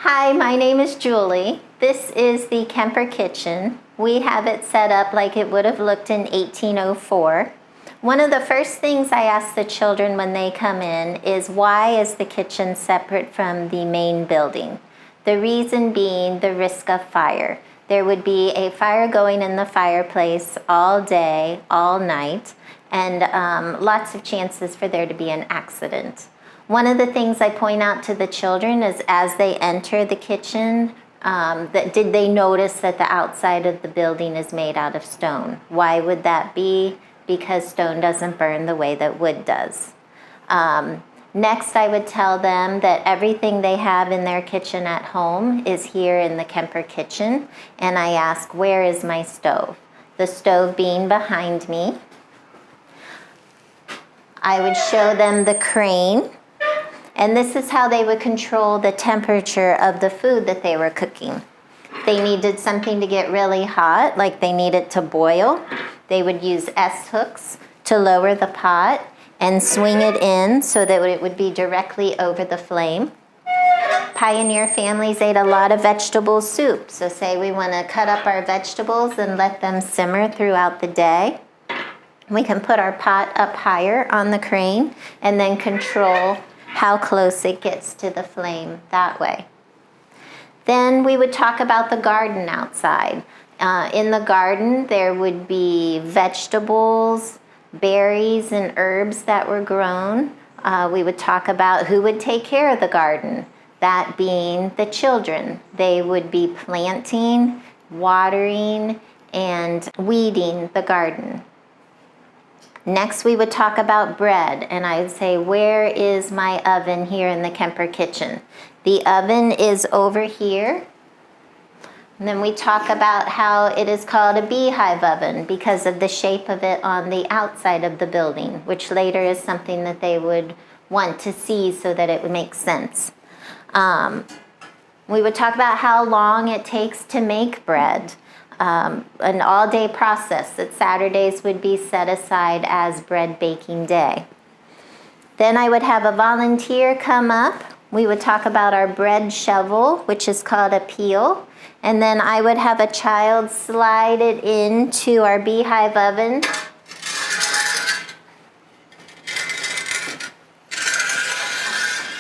Hi, my name is Julie. This is the Kemper Kitchen. We have it set up like it would have looked in 1804. One of the first things I ask the children when they come in is, why is the kitchen separate from the main building? The reason being the risk of fire. There would be a fire going in the fireplace all day, all night, and lots of chances for there to be an accident. One of the things I point out to the children is, as they enter the kitchen, did they notice that the outside of the building is made out of stone? Why would that be? Because stone doesn't burn the way that wood does. Next, I would tell them that everything they have in their kitchen at home is here in the Kemper Kitchen, and I ask, where is my stove? The stove being behind me. I would show them the crane, and this is how they would control the temperature of the food that they were cooking. They needed something to get really hot, like they needed to boil. They would use S-hooks to lower the pot and swing it in so that it would be directly over the flame. Pioneer families ate a lot of vegetable soup. So say we want to cut up our vegetables and let them simmer throughout the day. We can put our pot up higher on the crane and then control how close it gets to the flame that way. Then we would talk about the garden outside. In the garden, there would be vegetables, berries, and herbs that were grown. We would talk about who would take care of the garden, that being the children. They would be planting, watering, and weeding the garden. Next, we would talk about bread, and I would say, where is my oven here in the Kemper Kitchen? The oven is over here. And then we talk about how it is called a beehive oven because of the shape of it on the outside of the building, which later is something that they would want to see so that it would make sense. We would talk about how long it takes to make bread. An all-day process, that Saturdays would be set aside as bread baking day. Then I would have a volunteer come up. We would talk about our bread shovel, which is called a peel. And then I would have a child slide it into our beehive oven.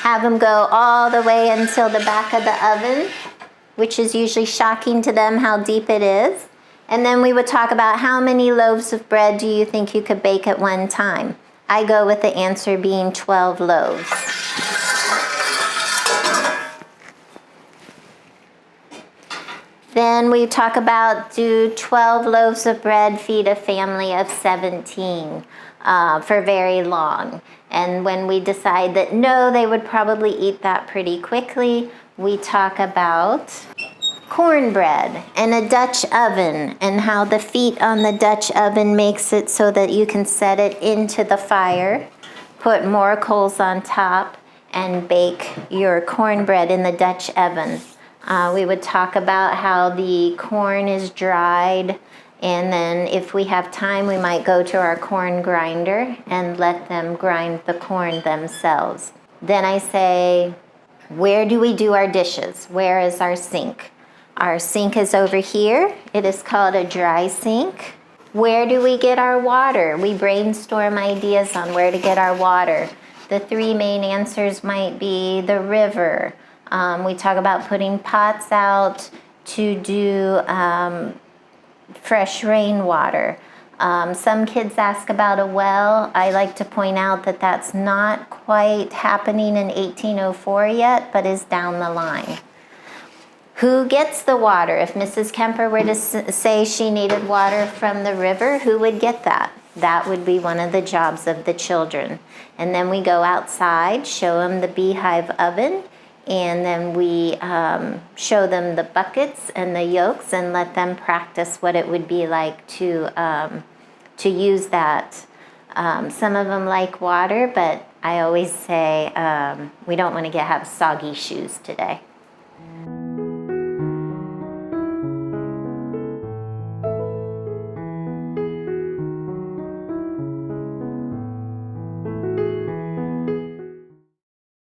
Have them go all the way until the back of the oven, which is usually shocking to them how deep it is. And then we would talk about, how many loaves of bread do you think you could bake at one time? I go with the answer being 12 loaves. Then we talk about, do 12 loaves of bread feed a family of 17 for very long? And when we decide that no, they would probably eat that pretty quickly, we talk about cornbread and a Dutch oven, and how the feet on the Dutch oven makes it so that you can set it into the fire, put more coals on top, and bake your cornbread in the Dutch oven. We would talk about how the corn is dried, and then if we have time, we might go to our corn grinder and let them grind the corn themselves. Then I say, where do we do our dishes? Where is our sink? Our sink is over here. It is called a dry sink. Where do we get our water? We brainstorm ideas on where to get our water. The three main answers might be the river. We talk about putting pots out to do fresh rainwater. Some kids ask about a well. I like to point out that that's not quite happening in 1804 yet, but is down the line. Who gets the water? If Mrs. Kemper were to say she needed water from the river, who would get that? That would be one of the jobs of the children. And then we go outside, show them the beehive oven, and then we show them the buckets and the yolks and let them practice what it would be like to use that. Some of them like water, but I always say we don't want to have soggy shoes today.